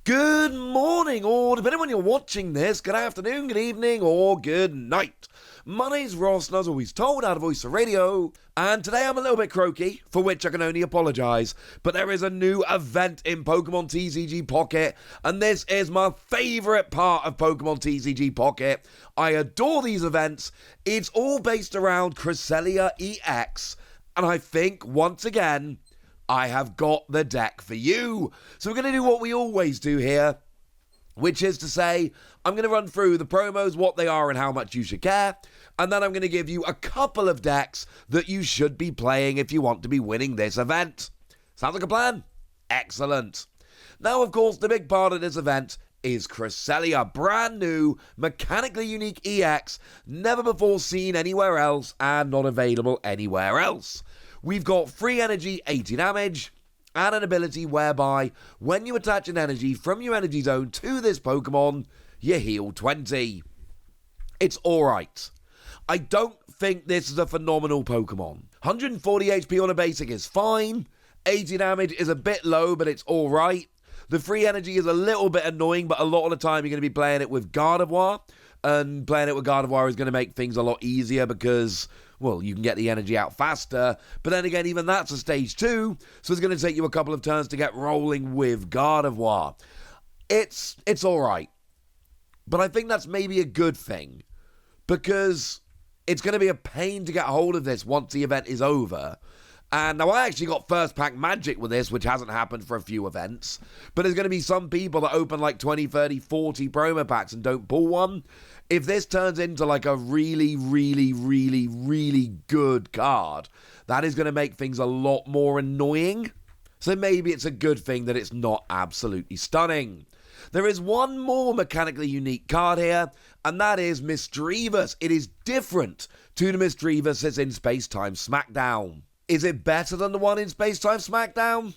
Good morning, or depending on when you're watching this, good afternoon, good evening, or good night. My name's Ross, and as always told, out of Voice of Radio, and today I'm a little bit croaky, for which I can only apologise, but there is a new event in Pokémon TCG Pocket, and this is my favourite part of Pokémon TCG Pocket. I adore these events. It's all based around Cresselia EX, and I think, once again, I have got the deck for you. So we're going to do what we always do here, which is to say, I'm going to run through the promos, what they are and how much you should care, and then I'm going to give you a couple of decks that you should be playing if you want to be winning this event. Sounds like a plan? Excellent. Now, of course, the big part of this event is Cresselia, brand new, mechanically unique EX, never before seen anywhere else and not available anywhere else. We've got free energy, 80 damage, and an ability whereby when you attach an energy from your energy zone to this Pokemon, you heal 20. It's alright. I don't think this is a phenomenal Pokemon. 140 HP on a basic is fine. 80 damage is a bit low, but it's alright. The free energy is a little bit annoying, but a lot of the time you're going to be playing it with Gardevoir. And playing it with Gardevoir is going to make things a lot easier because, well, you can get the energy out faster. But then again, even that's a stage 2, so it's going to take you a couple of turns to get rolling with Gardevoir. It's alright. But I think that's maybe a good thing, because it's going to be a pain to get hold of this once the event is over. And now I actually got first pack magic with this, which hasn't happened for a few events. But there's going to be some people that open like 20, 30, 40 promo packs and don't pull one. If this turns into like a really, really, really, really good card, that is going to make things a lot more annoying. So maybe it's a good thing that it's not absolutely stunning. There is one more mechanically unique card here, and that is Misdreavus. It is different to the Misdreavus that's in Space Time Smackdown. Is it better than the one in Space Time Smackdown?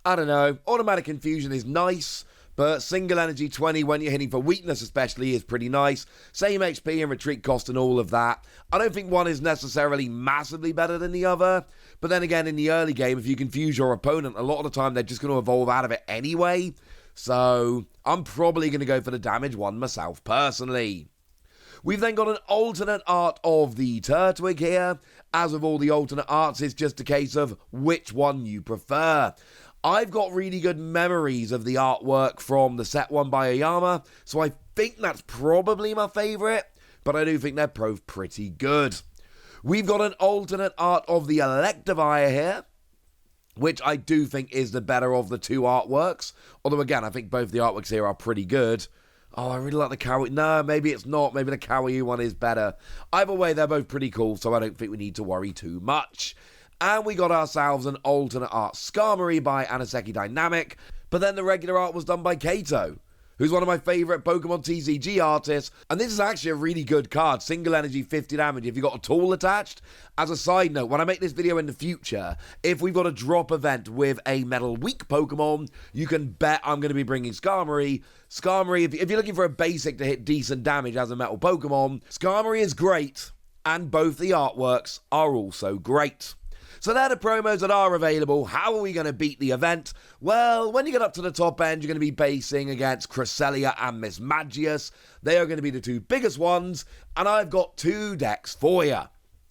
I don't know. Automatic Confusion is nice, but single energy 20 when you're hitting for weakness especially is pretty nice. Same HP and retreat cost and all of that. I don't think one is necessarily massively better than the other, but then again, in the early game, if you confuse your opponent, a lot of the time they're just going to evolve out of it anyway. So I'm probably going to go for the damage one myself personally. We've then got an alternate art of the Turtwig here. As with all the alternate arts, it's just a case of which one you prefer. I've got really good memories of the artwork from the set one by Oyama, so I think that's probably my favourite, but I do think they're both pretty good. We've got an alternate art of the Electivire here, which I do think is the better of the two artworks, although again, I think both the artworks here are pretty good. Oh, I really like the Kawaii. No, maybe it's not. Maybe the Kawaii one is better. Either way, they're both pretty cool, so I don't think we need to worry too much. And we got ourselves an alternate art Skarmory by Aniseki Dynamic, but then the regular art was done by Kato, who's one of my favourite Pokemon TCG artists, and this is actually a really good card. Single energy, 50 damage if you've got a tool attached. As a side note, when I make this video in the future, if we've got a drop event with a Metal Weak Pokemon, you can bet I'm going to be bringing Skarmory. Skarmory, if you're looking for a basic to hit decent damage as a Metal Pokemon, Skarmory is great, and both the artworks are also great. So they're the promos that are available. How are we going to beat the event? Well, when you get up to the top end, you're going to be basing against Cresselia and Mismagius. They are going to be the two biggest ones, and I've got two decks for you.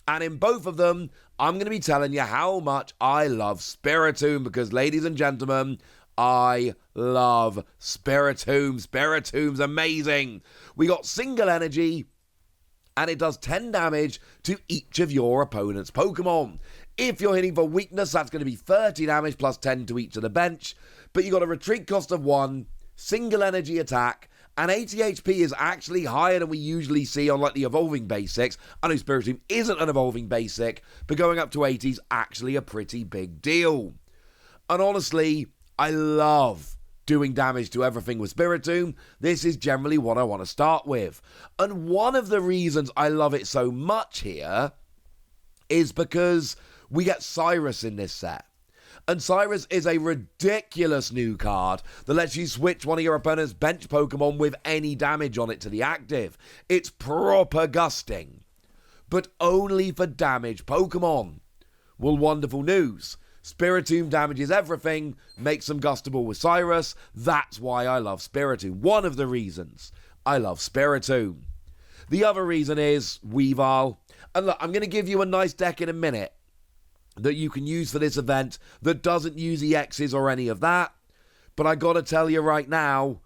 And in both of them, I'm going to be telling you how much I love Spiritomb, because ladies and gentlemen, I love Spiritomb. Spiritomb's amazing. We got single energy, and it does 10 damage to each of your opponent's Pokemon. If you're hitting for weakness, that's going to be 30 damage plus 10 to each of the bench. But you got a retreat cost of 1, single energy attack, and 80 HP is actually higher than we usually see on like the evolving basics. I know Spiritomb isn't an evolving basic, but going up to 80 is actually a pretty big deal. And honestly, I love doing damage to everything with Spiritomb. This is generally what I want to start with. And one of the reasons I love it so much here is because we get Cyrus in this set. And Cyrus is a ridiculous new card that lets you switch one of your opponent's bench Pokemon with any damage on it to the active. It's proper gusting, but only for damage Pokemon. Well, wonderful news. Spiritomb damages everything, makes them gustable with Cyrus. That's why I love Spiritomb. One of the reasons I love Spiritomb. The other reason is Weavile. And look, I'm going to give you a nice deck in a minute that you can use for this event that doesn't use EXs or any of that. But I got to tell you right now,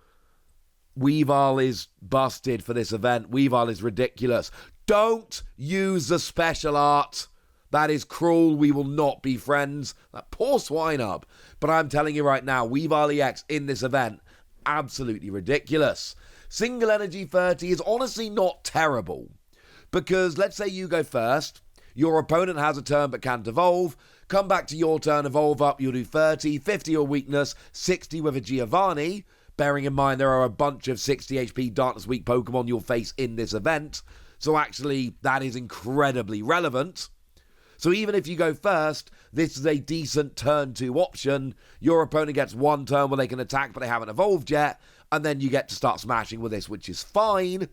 Weavile is busted for this event. Weavile is ridiculous. Don't use the special art. That is cruel. We will not be friends. That poor Swinub. But I'm telling you right now, Weavile EX in this event, absolutely ridiculous. Single energy 30 is honestly not terrible. Because let's say you go first. Your opponent has a turn but can't evolve. Come back to your turn, evolve up. You'll do 30, 50 your weakness, 60 with a Giovanni. Bearing in mind there are a bunch of 60 HP Darkness Weak Pokemon you'll face in this event. So actually, that is incredibly relevant. So even if you go first, this is a decent turn 2 option. Your opponent gets one turn where they can attack, but they haven't evolved yet. And then you get to start smashing with this, which is fine.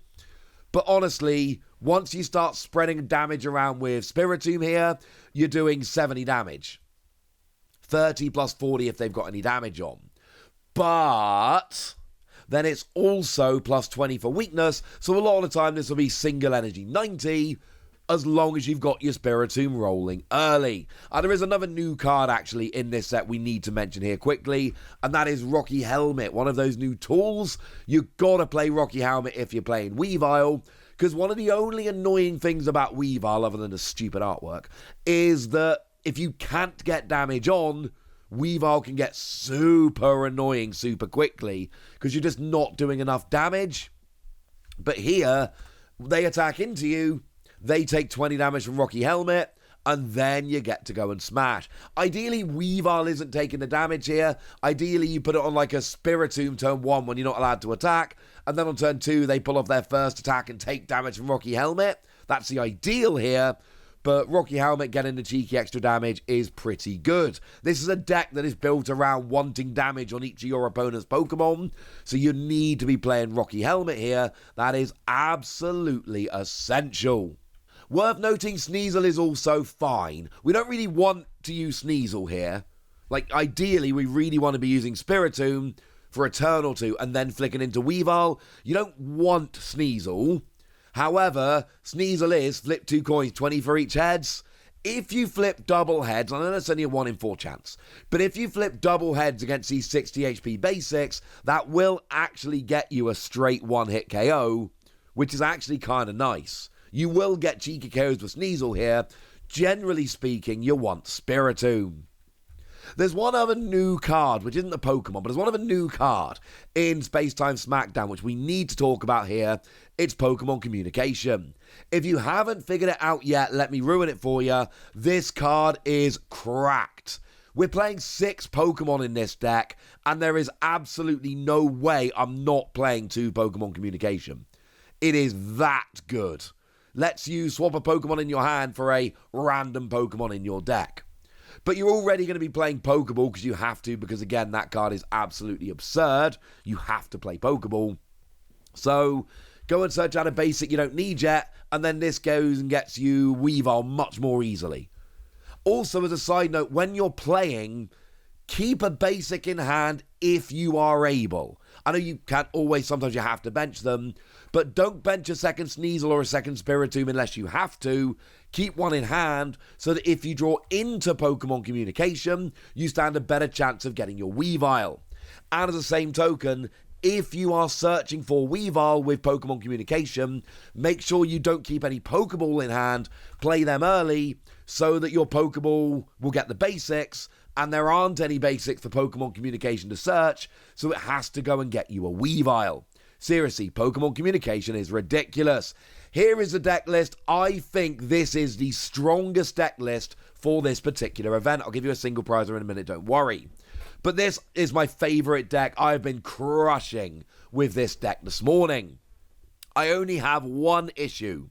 But honestly, once you start spreading damage around with Spiritomb here, you're doing 70 damage. 30 plus 40 if they've got any damage on. But then it's also plus 20 for weakness. So a lot of the time this will be single energy 90, as long as you've got your Spiritomb rolling early. And there is another new card actually in this set we need to mention here quickly, and that is Rocky Helmet, one of those new tools. You've got to play Rocky Helmet if you're playing Weavile, because one of the only annoying things about Weavile, other than the stupid artwork, is that if you can't get damage on, Weavile can get super annoying super quickly, because you're just not doing enough damage. But here, they attack into you, they take 20 damage from Rocky Helmet, and then you get to go and smash. Ideally, Weavile isn't taking the damage here. Ideally, you put it on like a Spiritomb turn 1 when you're not allowed to attack, and then on turn 2, they pull off their first attack and take damage from Rocky Helmet. That's the ideal here, but Rocky Helmet getting the cheeky extra damage is pretty good. This is a deck that is built around wanting damage on each of your opponent's Pokemon, so you need to be playing Rocky Helmet here. That is absolutely essential. Worth noting, Sneasel is also fine. We don't really want to use Sneasel here. Like, ideally, we really want to be using Spiritomb for a turn or two and then flicking into Weavile. You don't want Sneasel. However, Sneasel is flip 2 coins, 20 for each heads. If you flip double heads, I know that's only a 1 in 4 chance, but if you flip double heads against these 60 HP basics, that will actually get you a straight one-hit KO, which is actually kind of nice. You will get cheeky KOs with Sneasel here. Generally speaking, you want Spiritomb. There's one other new card, which isn't a Pokemon, but there's one other new card in Space-Time Smackdown, which we need to talk about here. It's Pokemon Communication. If you haven't figured it out yet, let me ruin it for you. This card is cracked. We're playing 6 Pokemon in this deck, and there is absolutely no way I'm not playing 2 Pokemon Communication. It is that good. Lets you swap a Pokemon in your hand for a random Pokemon in your deck. But you're already going to be playing Pokeball because you have to, because again, that card is absolutely absurd. You have to play Pokeball. So go and search out a basic you don't need yet, and then this goes and gets you Weavile much more easily. Also, as a side note, when you're playing, keep a basic in hand if you are able. I know you can't always, sometimes you have to bench them, but don't bench a second Sneasel or a second Spiritomb unless you have to. Keep one in hand so that if you draw into Pokemon Communication, you stand a better chance of getting your Weavile. And as the same token, if you are searching for Weavile with Pokemon Communication, make sure you don't keep any Pokeball in hand, play them early so that your Pokeball will get the basics, and there aren't any basics for Pokemon Communication to search, so it has to go and get you a Weavile. Seriously, Pokemon Communication is ridiculous. Here is the deck list. I think this is the strongest deck list for this particular event. I'll give you a single prizer in a minute, don't worry. But this is my favorite deck. I've been crushing with this deck this morning. I only have one issue,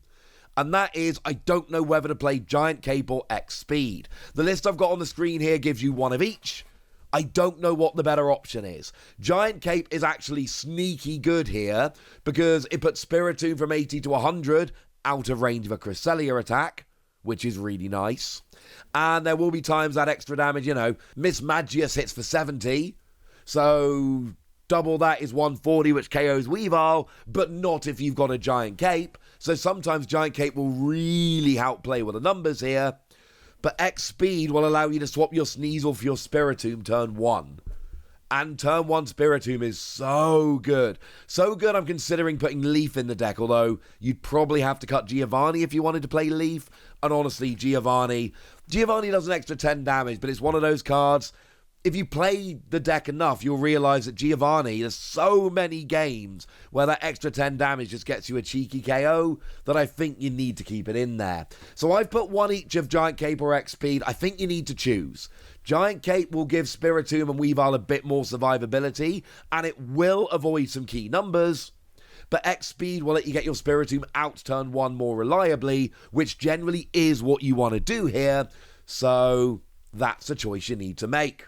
and that is I don't know whether to play Giant Cape or X Speed. The list I've got on the screen here gives you one of each. I don't know what the better option is. Giant Cape is actually sneaky good here because it puts Spiritomb from 80 to 100 out of range of a Cresselia attack, which is really nice. And there will be times that extra damage, Miss Magius hits for 70, so double that is 140, which KOs Weavile, but not if you've got a Giant Cape. So sometimes Giant Cape will really help play with the numbers here. But X Speed will allow you to swap your Sneasel for your Spiritomb turn 1. And turn 1 Spiritomb is so good. So good I'm considering putting Leaf in the deck, although you'd probably have to cut Giovanni if you wanted to play Leaf. And honestly, Giovanni does an extra 10 damage, but it's one of those cards. If you play the deck enough, you'll realise that Giovanni, there's so many games where that extra 10 damage just gets you a cheeky KO that I think you need to keep it in there. So I've put one each of Giant Cape or X Speed. I think you need to choose. Giant Cape will give Spiritomb and Weavile a bit more survivability, and it will avoid some key numbers. But X Speed will let you get your Spiritomb out turn 1 more reliably, which generally is what you want to do here. So that's a choice you need to make.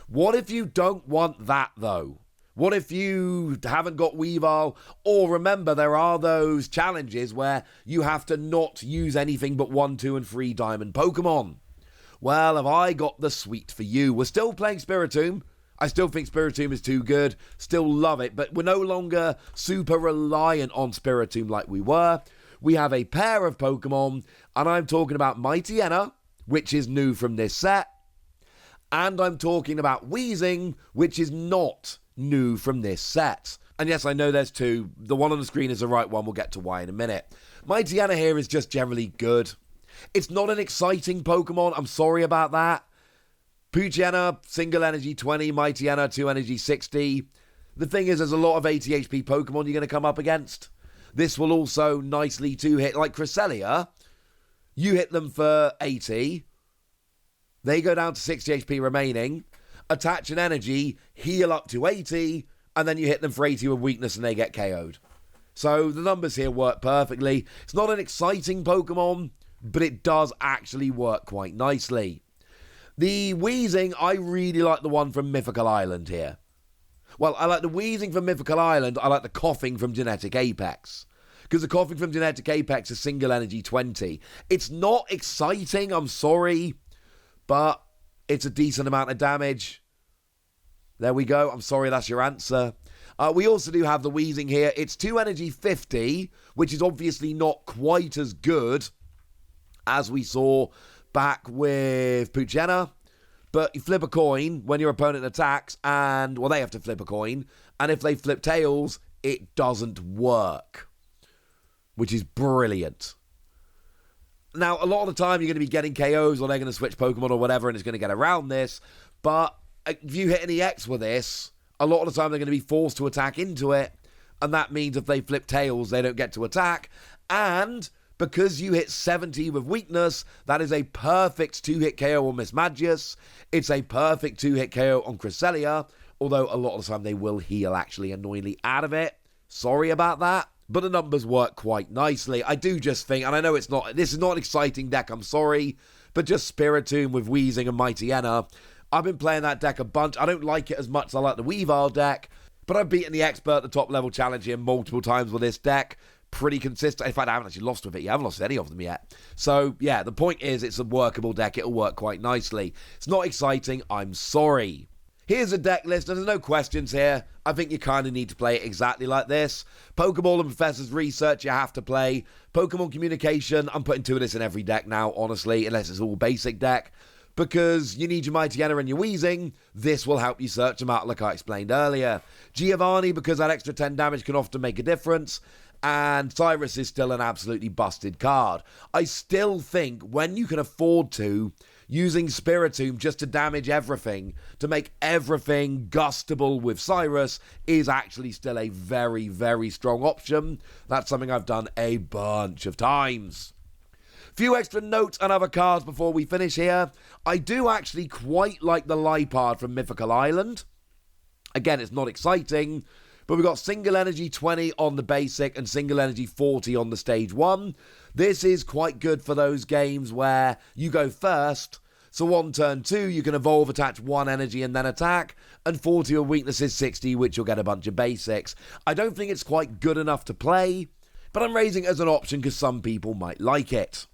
What if you don't want that, though? What if you haven't got Weavile? Or remember, there are those challenges where you have to not use anything but 1, 2, and 3 diamond Pokemon. Well, have I got the suite for you? We're still playing Spiritomb. I still think Spiritomb is too good. Still love it. But we're no longer super reliant on Spiritomb like we were. We have a pair of Pokemon. And I'm talking about Mightyena, which is new from this set. And I'm talking about Weezing, which is not new from this set. And yes, I know there's two. The one on the screen is the right one. We'll get to why in a minute. Mightyena here is just generally good. It's not an exciting Pokemon. I'm sorry about that. Poochyena, single energy 20. Mightyena, 2 energy 60. The thing is, there's a lot of 80 HP Pokemon you're going to come up against. This will also nicely 2-hit. Like Cresselia, you hit them for 80. They go down to 60 HP remaining, attach an energy, heal up to 80, and then you hit them for 80 with weakness and they get KO'd. So the numbers here work perfectly. It's not an exciting Pokemon, but it does actually work quite nicely. The Weezing, I really like the one from Mythical Island here. Well, I like the Weezing from Mythical Island, I like the Coughing from Genetic Apex. Because the Coughing from Genetic Apex is single energy 20. It's not exciting, I'm sorry, but it's a decent amount of damage. There we go. I'm sorry, that's your answer. We also do have the Weezing here. It's 2 energy 50, which is obviously not quite as good as we saw back with Poochyena. But you flip a coin when your opponent attacks, and, well, they have to flip a coin. And if they flip tails, it doesn't work, which is brilliant. Now, a lot of the time, you're going to be getting KOs or they're going to switch Pokemon or whatever, and it's going to get around this. But if you hit any X with this, a lot of the time, they're going to be forced to attack into it. And that means if they flip tails, they don't get to attack. And because you hit 70 with weakness, that is a perfect 2-hit KO on Miss Magius. It's a perfect 2-hit KO on Cresselia. Although a lot of the time, they will heal actually annoyingly out of it. Sorry about that. But the numbers work quite nicely. I do just think, and I know this is not an exciting deck, I'm sorry, but just Spiritomb with Weezing and Mightyena. I've been playing that deck a bunch. I don't like it as much as I like the Weavile deck, but I've beaten the expert, the top level challenge here multiple times with this deck. Pretty consistent. In fact, I haven't actually lost with it yet. I haven't lost any of them yet. So, yeah, the point is it's a workable deck. It'll work quite nicely. It's not exciting. I'm sorry. Here's a deck list, and there's no questions here. I think you kind of need to play it exactly like this. Pokeball and Professor's Research, you have to play. Pokemon Communication, I'm putting 2 of this in every deck now, honestly, unless it's all basic deck. Because you need your Mightyena and your Weezing. This will help you search them out, like I explained earlier. Giovanni, because that extra 10 damage can often make a difference. And Cyrus is still an absolutely busted card. I still think when you can afford to, using Spiritomb just to damage everything, to make everything gustable with Cyrus, is actually still a very, very strong option. That's something I've done a bunch of times. Few extra notes on other cards before we finish here. I do actually quite like the Lipard from Mythical Island. Again, it's not exciting, but we've got single energy 20 on the basic and single energy 40 on the stage 1. This is quite good for those games where you go first. So on turn 2, you can evolve, attach 1 energy and then attack. And 40 with weakness is 60, which you'll get a bunch of basics. I don't think it's quite good enough to play, but I'm raising it as an option because some people might like it.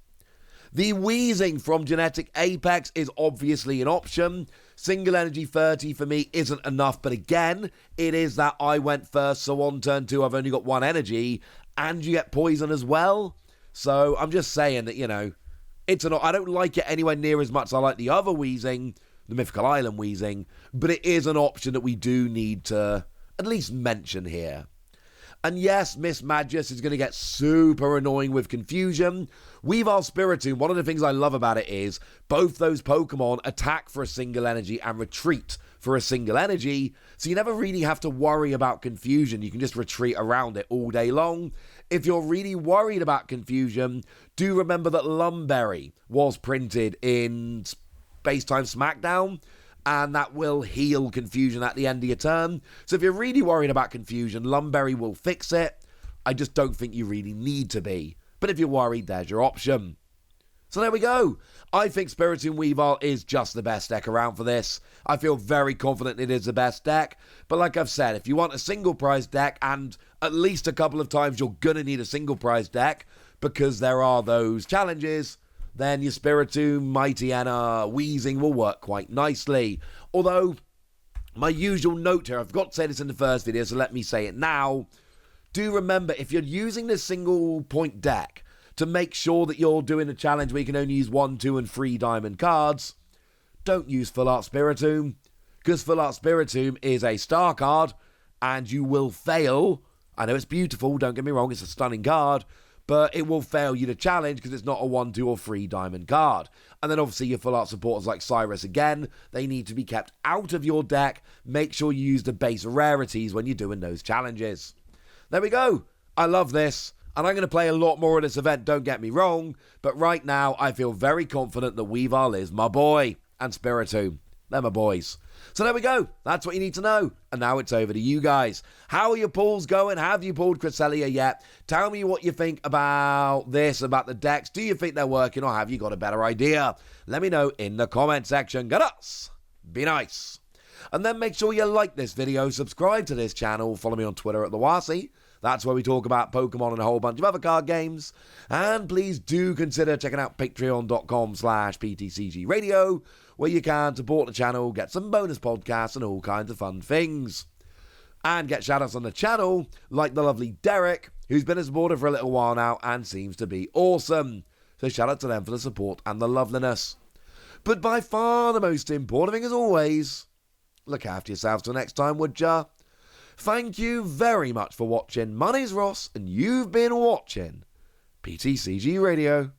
The Wheezing from Genetic Apex is obviously an option. Single energy 30 for me isn't enough, but again, it is that I went first, so on turn 2 I've only got 1 energy, and you get poison as well. So I'm just saying that, I don't like it anywhere near as much as I like the other Wheezing, the Mythical Island Wheezing, but it is an option that we do need to at least mention here. And yes, Miss Magus is going to get super annoying with Confusion. Weavile Spiritomb, one of the things I love about it is both those Pokemon attack for a single energy and retreat for a single energy, so you never really have to worry about Confusion. You can just retreat around it all day long. If you're really worried about Confusion, do remember that Lumberry was printed in Space-Time Smackdown, and that will heal Confusion at the end of your turn. So if you're really worried about Confusion, Lumberry will fix it. I just don't think you really need to be. But if you're worried, there's your option. So there we go. I think Spiritomb Weavile is just the best deck around for this. I feel very confident it is the best deck. But like I've said, if you want a single prize deck, and at least a couple of times you're going to need a single prize deck, because there are those challenges, then your Spiritomb, Mightyena, Wheezing will work quite nicely. Although, my usual note here, I forgot to say this in the first video, so let me say it now. Do remember, if you're using this single point deck, to make sure that you're doing a challenge where you can only use 1, 2, and 3 diamond cards, don't use Full Art Spiritomb, because Full Art Spiritomb is a star card, and you will fail. I know it's beautiful, don't get me wrong, it's a stunning card, but it will fail you to challenge because it's not a 1, 2, or 3 diamond card. And then obviously your full art supporters like Cyrus, again, they need to be kept out of your deck. Make sure you use the base rarities when you're doing those challenges. There we go. I love this. And I'm going to play a lot more of this event, don't get me wrong. But right now, I feel very confident that Weavile is my boy. And Spiritomb, they're my boys. So there we go. That's what you need to know. And now it's over to you guys. How are your pulls going? Have you pulled Cresselia yet? Tell me what you think about this, about the decks. Do you think they're working, or have you got a better idea? Let me know in the comment section. Get us. Be nice. And then make sure you like this video, subscribe to this channel, follow me on Twitter at TheWasi. That's where we talk about Pokemon and a whole bunch of other card games. And please do consider checking out patreon.com/PTCG Radio, where you can support the channel, get some bonus podcasts and all kinds of fun things. And get shoutouts on the channel, like the lovely Derek, who's been a supporter for a little while now and seems to be awesome. So shout out to them for the support and the loveliness. But by far the most important thing, as always, look after yourselves till next time, would ya? Thank you very much for watching. My name's Ross, and you've been watching PTCG Radio.